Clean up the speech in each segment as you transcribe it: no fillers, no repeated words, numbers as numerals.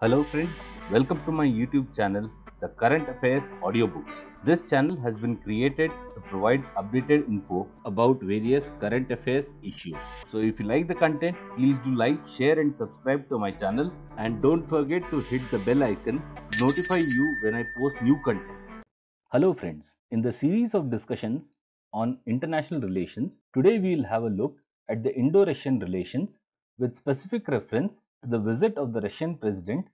Hello friends, welcome to my YouTube channel, The Current Affairs Audiobooks. This channel has been created to provide updated info about various current affairs issues. So if you like the content, please do like, share and subscribe to my channel, and don't forget to hit the bell icon to notify you when I post new content. Hello friends, in the series of discussions on international relations, today we will have a look at the Indo Russian relations with specific reference to the visit of the Russian president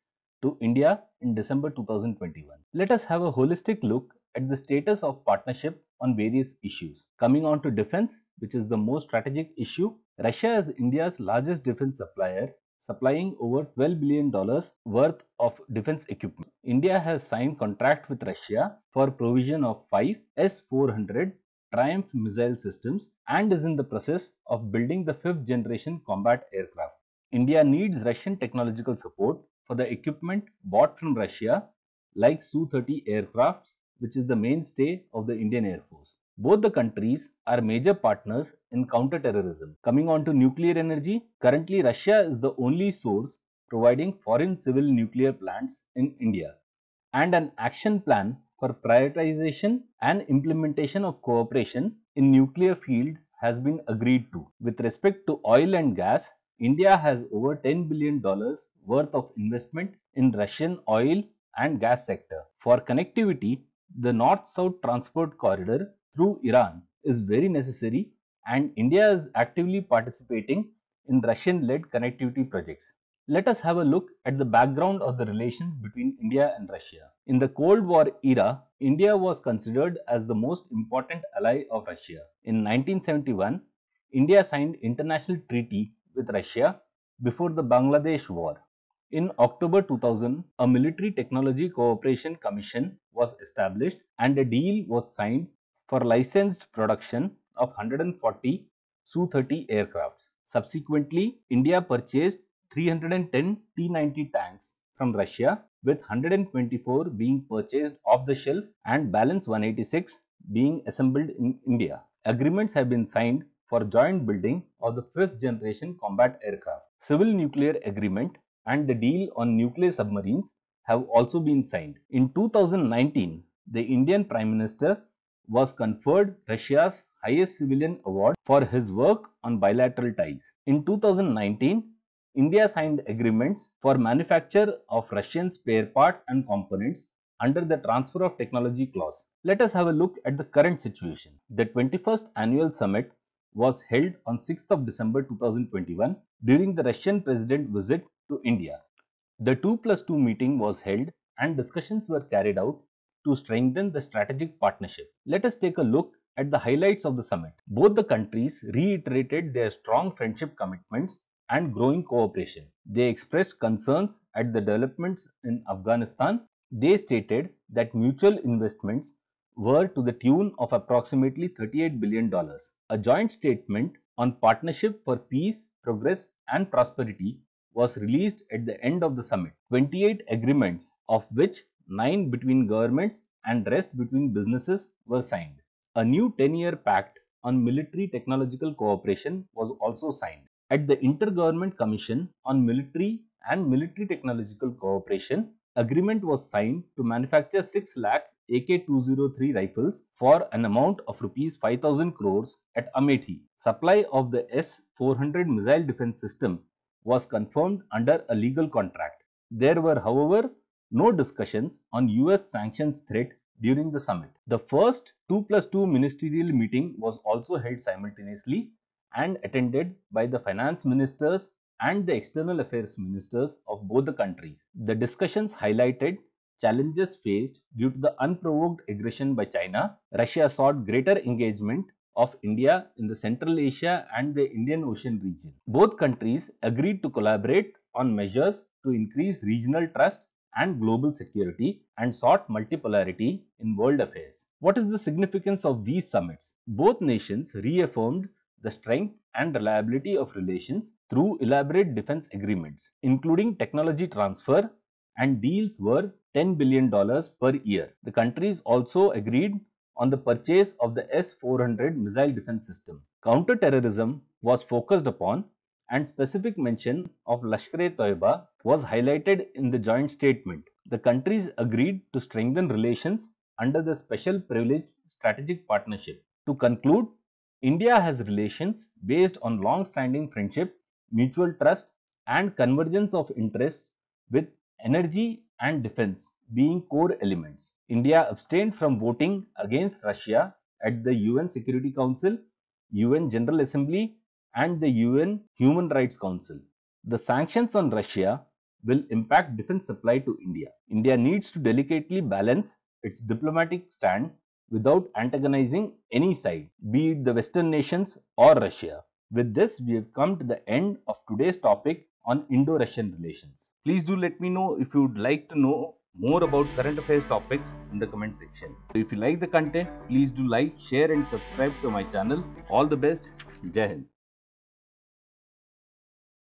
to India in December 2021. Let us have a holistic look at the status of partnership on various issues. Coming on to defense, which is the most strategic issue, Russia is India's largest defense supplier, supplying over $12 billion worth of defense equipment. India has signed contract with Russia for provision of 5 S-400 Triumph missile systems and is in the process of building the 5th generation combat aircraft. India needs Russian technological support for the equipment bought from Russia like Su-30 aircrafts, which is the mainstay of the Indian Air Force. Both the countries are major partners in counter-terrorism. Coming on to nuclear energy, currently Russia is the only source providing foreign civil nuclear plants in India, and an action plan for prioritization and implementation of cooperation in nuclear field has been agreed to. With respect to oil and gas, India has over $10 billion worth of investment in Russian oil and gas sector. For connectivity, the north-south transport corridor through Iran is very necessary, and India is actively participating in Russian-led connectivity projects. Let us have a look at the background of the relations between India and Russia. In the Cold War era, India was considered as the most important ally of Russia. In 1971, India signed international treaty with Russia before the Bangladesh War. In October 2000, a Military Technology Cooperation Commission was established and a deal was signed for licensed production of 140 Su-30 aircrafts. Subsequently, India purchased 310 T-90 tanks from Russia, with 124 being purchased off the shelf and balance 186 being assembled in India. Agreements have been signed for joint building of the 5th generation combat aircraft. Civil nuclear agreement and the deal on nuclear submarines have also been signed. In 2019, the Indian Prime Minister was conferred Russia's highest civilian award for his work on bilateral ties. In 2019, India signed agreements for manufacture of Russian spare parts and components under the Transfer of Technology clause. Let us have a look at the current situation. The 21st Annual Summit was held on 6th of December 2021 during the Russian President visit to India. The 2+2 meeting was held and discussions were carried out to strengthen the strategic partnership. Let us take a look at the highlights of the summit. Both the countries reiterated their strong friendship commitments and growing cooperation. They expressed concerns at the developments in Afghanistan. They stated that mutual investments were to the tune of approximately $38 billion. A joint statement on partnership for peace, progress and prosperity was released at the end of the summit. 28 agreements, of which 9 between governments and rest between businesses, were signed. A new 10-year pact on military technological cooperation was also signed. At the Intergovernment Commission on Military and Military Technological Cooperation, agreement was signed to manufacture 6 lakh AK-203 rifles for an amount of Rs 5,000 crores at Amethi. Supply of the S-400 missile defense system was confirmed under a legal contract. There were, however, no discussions on US sanctions threat during the summit. The first 2+2 ministerial meeting was also held simultaneously and attended by the finance ministers and the external affairs ministers of both the countries. The discussions highlighted challenges faced due to the unprovoked aggression by China. Russia sought greater engagement of India in the Central Asia and the Indian Ocean region. Both countries agreed to collaborate on measures to increase regional trust and global security and sought multipolarity in world affairs. What is the significance of these summits? Both nations reaffirmed the strength and reliability of relations through elaborate defense agreements, including technology transfer and deals worth $10 billion per year. The countries also agreed on the purchase of the S-400 missile defense system. Counter-terrorism was focused upon and specific mention of Lashkar-e-Toiba was highlighted in the joint statement. The countries agreed to strengthen relations under the Special Privileged Strategic Partnership. To conclude, India has relations based on long-standing friendship, mutual trust, and convergence of interests, with energy and defense being core elements. India abstained from voting against Russia at the UN Security Council, UN General Assembly, and the UN Human Rights Council. The sanctions on Russia will impact defense supply to India. India needs to delicately balance its diplomatic stand without antagonizing any side, be it the Western nations or Russia. With this, we have come to the end of today's topic on Indo Russian relations. Please do let me know if you would like to know more about current affairs topics in the comment section. If you like the content, please do like, share, and subscribe to my channel. All the best. Jai Hind.